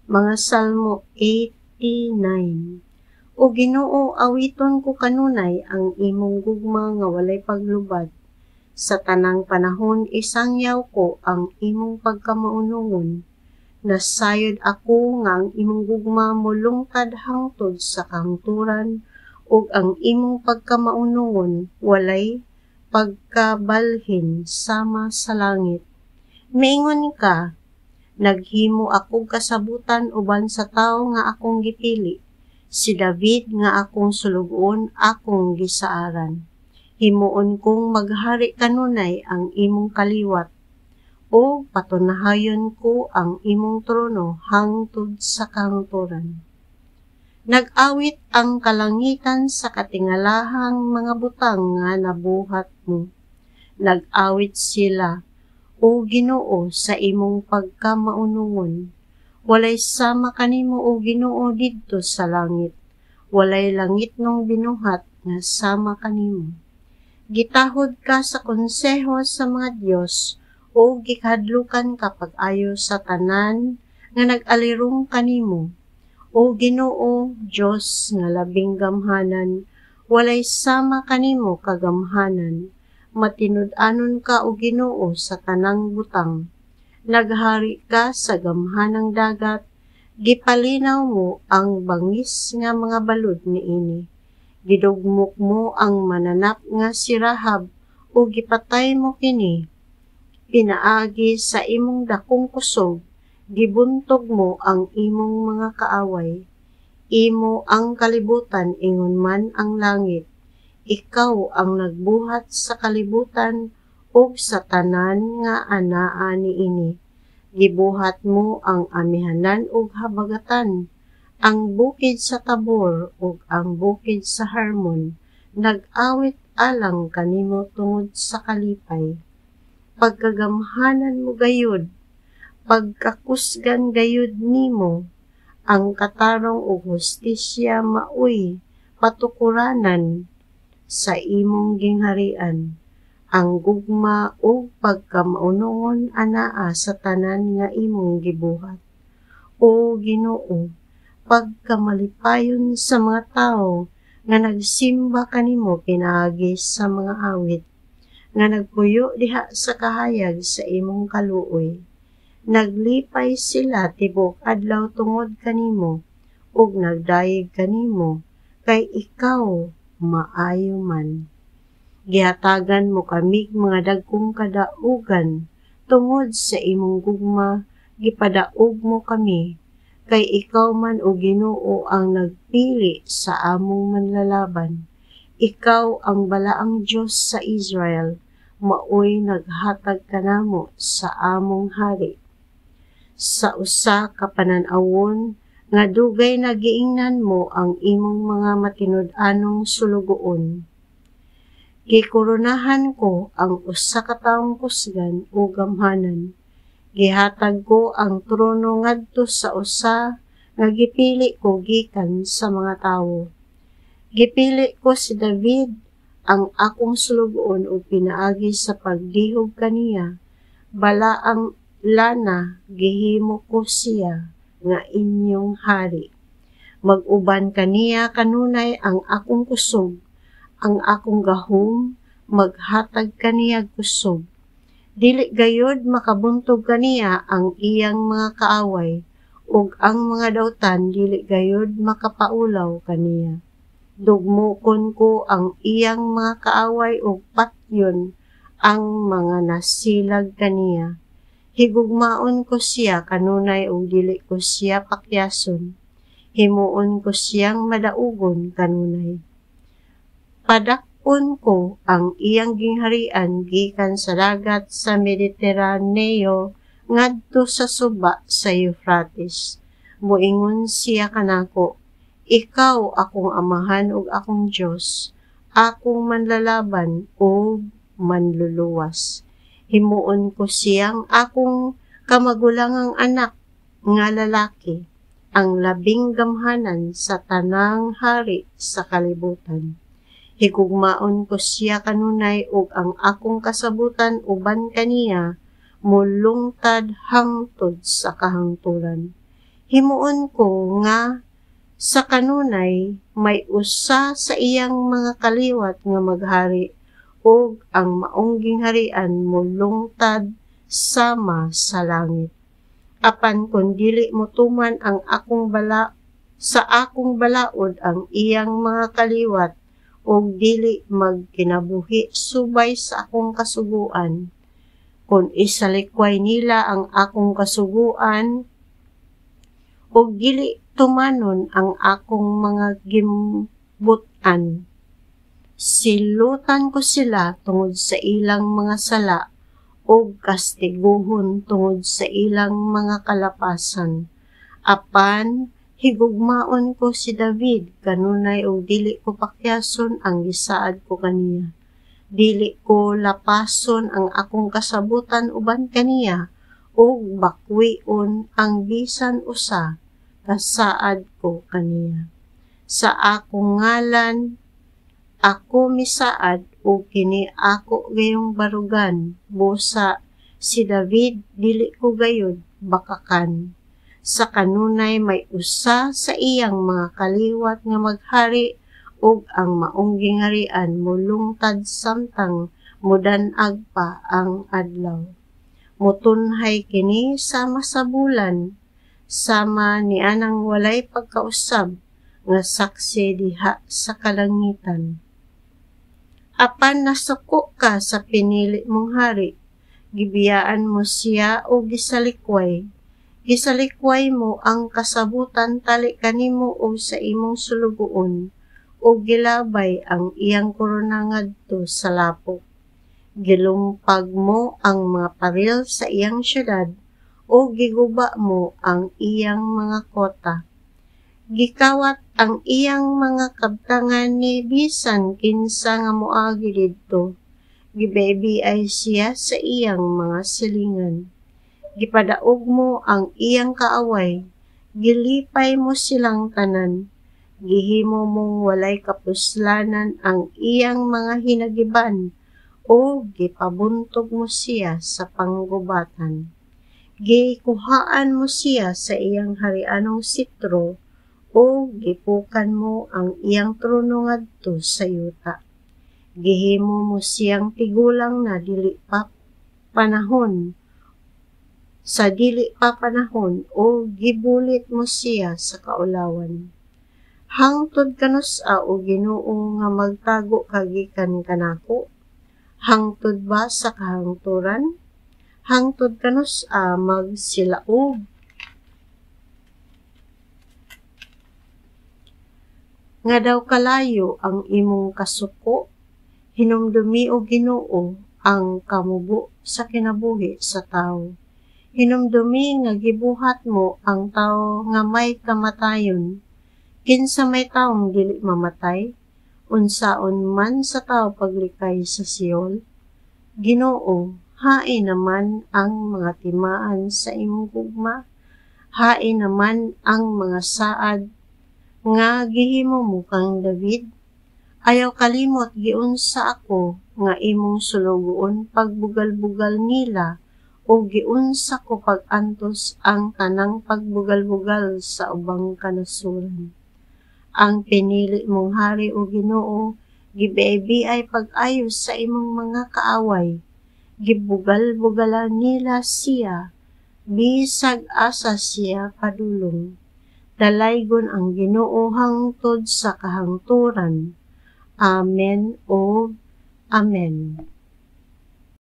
Mga Salmo 89. O Ginoo, awiton ko kanunay ang imong gugma nga walay paglubad. Sa tanang panahon isangyaw ko ang imong pagkamaunungon. Nasayod ako nga ang imong gugma molungtad hangtod sa kahangturan, ug ang imong pagkamaunungon walay pagkabalhin sama sa langit. Miingon ka, naghimo ako kasabutan uban sa tawo nga akong gipili. Si David nga akong sulugon, akong gisaaran. Himuon kong maghari kanunay ang imong kaliwat, o patunahayon ko ang imong trono hangtod sa kahangturan. Nag-awit ang kalangitan sa katingalahang mga butang nga nabuhat mo. Nag-awit sila, O Ginoo, sa imong pagkamaunungon. Walay sama kanimo, O Ginoo, didto sa langit. Walay langit nung binuhat nga sama kanimo. Gitahod ka sa konseho sa mga Dios, o gikadlukan ka pag-ayo sa tanan nga nag-alirong kanimo. O Ginoo, Dios nga labing gamhanan, walay sama kanimo kagamhanan. Matinud-anon ka, O Ginoo, sa tanang butang. Naghari ka sa gamhanang dagat, gipalinaw mo ang bangis nga mga balod niini. Gidugmok mo ang mananap nga si Rahab, o gipatay mo kini. Pinaagi sa imong dakong kusog, gibuntog mo ang imong mga kaaway. Imo ang kalibutan, ingon man ang langit. Ikaw ang nagbuhat sa kalibutan, ug sa tanan nga anaa niini. Gibuhat mo ang amihanan ug habagatan, ang bukid sa Tabor ug ang bukid sa Hermon. Nag-awit alang kanimo tungod sa kalipay. Pagkagamhanan mo gayud, pagkakusgan gayud nimo, ang katarong ug hustisya maoy patukuranan sa imong gingharian. Ang gugma ug pagkamaunungon anaa sa tanan nga imong gibuhat. O Ginoo, pagkamalipayon sa mga tawo nga nagsimba kanimo pinaagi sa mga awit, nga nagpuyo diha sa kahayag sa imong kaluoy. Naglipay sila tibok adlaw tungod kanimo, ug nagdayeg kanimo, kay ikaw maayo man. Gihatagan mo kamig mga dagkong kadaugan, tungod sa imong gugma, gipadaog mo kami, kay ikaw man, O Ginoo, ang nagpili sa among manlalaban. Ikaw ang balaang Diyos sa Israel, maoy naghatag kanamo sa among hari. Sa usa ka panan-awon, nga dugay nagiingnan mo ang imong mga matinud-anong sulugoon. Gikoronahan ko ang usa ka taong kusgan o gamhanan. Gihatag ko ang trono ngadto sa usa nga gipili ko gikan sa mga tawo. Gipili ko si David, ang akong sulugoon o pinaagi sa pagdihog kaniya. Bala ang lana, gihimo ko siya nga inyong hari. Mag-uban kaniya kanunay ang akong kusog, ang akong gahom, maghatag kaniya kusog. Dili gayod makabuntog kaniya ang iyang mga kaaway, ug ang mga dautan dili gayod makapaulaw kaniya. Dugmokon ko ang iyang mga kaaway ug patyon ang mga nasilag kaniya. Higugmaon ko siya kanunay ug dili ko siya pakyason. Himuon ko siyang madaugon kanunay. Padakpon ko ang iyang gingharian gikan sa dagat sa Mediteraneo ngadto sa suba sa Euphrates. Moingon siya kanako, ikaw akong amahan ug akong Dios, akong manlalaban ug manluluwas. Himuon ko siyang akong kamagulangang anak nga lalaki, ang labing gamhanan sa tanang hari sa kalibutan. Higugmaon ko siya kanunay ug ang akong kasabutan uban kaniya mulungtad hangtod sa kahangturan. Himuon ko nga sa kanunay may usa sa iyang mga kaliwat nga maghari ug ang maungging harian molungtad sama sa langit. Apan kung dili mo tuman ang sa akong balaod ang iyang mga kaliwat ug dili magkinabuhi subay sa akong kasuguan, kung isalikway nila ang akong kasuguan ug dili tumanon ang akong mga gimbutan, silutan ko sila tungod sa ilang mga sala ug kastiguhon tungod sa ilang mga kalapasan. Apan higugmaon ko si David kanunay ug dili ko pakyason ang gisaad ko kaniya. Dili ko lapason ang akong kasabutan uban kaniya ug bakwion ang bisan usa kasaad ko kaniya. Sa akong ngalan ako misaad ug kini ako gayong barugan, busa si David dili ko gayud bakakan. Sa kanunay may usa sa iyang mga kaliwat nga maghari ug ang maungging harian molungtad samtang mudan-ag pa ang adlaw. Mutunhay kini sama sa bulan, sama ni anang walay pagkausab nga saksi diha sa kalangitan. Apan nasuko ka sa pinili mong hari, gibiyaan mo siya o gisalikway. Gisalikway mo ang kasabutan tali kanimo o sa imong sulugoon, o gilabay ang iyang korona ngadto sa lapok. Gilumpag mo ang mga paril sa iyang syudad o giguba mo ang iyang mga kota. Gikawat ang iyang mga kabtangan ni bisan kinsa nga moagi didto. Gibebi ay siya sa iyang mga silingan. Gipadaog mo ang iyang kaaway, gilipay mo silang tanan. Gihimo mong walay kapuslanan ang iyang mga hinagiban, o gipabuntog mo siya sa panggubatan. Gikuhaan mo siya sa iyang harianong sitro, o gipukan mo ang iyang trono ngadto sa yuta. Gihimo mo siyang tigulang na dili pa panahon, o gibulit mo siya sa kaulawan. Hangtod kanusa o Ginoo nga magtago kagikan kanako? Hangtod ba sa kahangturan? Hangtod kanusa magsilaog? Nga daw kalayo ang imong kasuko, hinumdumi o Ginoo ang kamubo sa kinabuhi sa tao. Hinumdumi nga gibuhat mo ang tao nga may kamatayon. Kinsa may taong dili mamatay, unsaon man sa tao paglikay sa Siol. Ginoo, hain naman ang mga timaan sa imong gugma, hain naman ang mga saad nga gihimo mo kang David. Ayaw kalimot giunsa ako nga imong sulugoon pagbugal-bugal nila, o giunsa ko pag-antos ang tanang pagbugal-bugal sa ubang kanasuran. Ang pinili mong hari o Ginoo, gibebi ay pag-ayos sa imong mga kaaway. Gibugal-bugalan nila siya, bisag asa siya padulong. Dalaygon ang Ginoo hangtod sa kahangturan. Amen o Amen.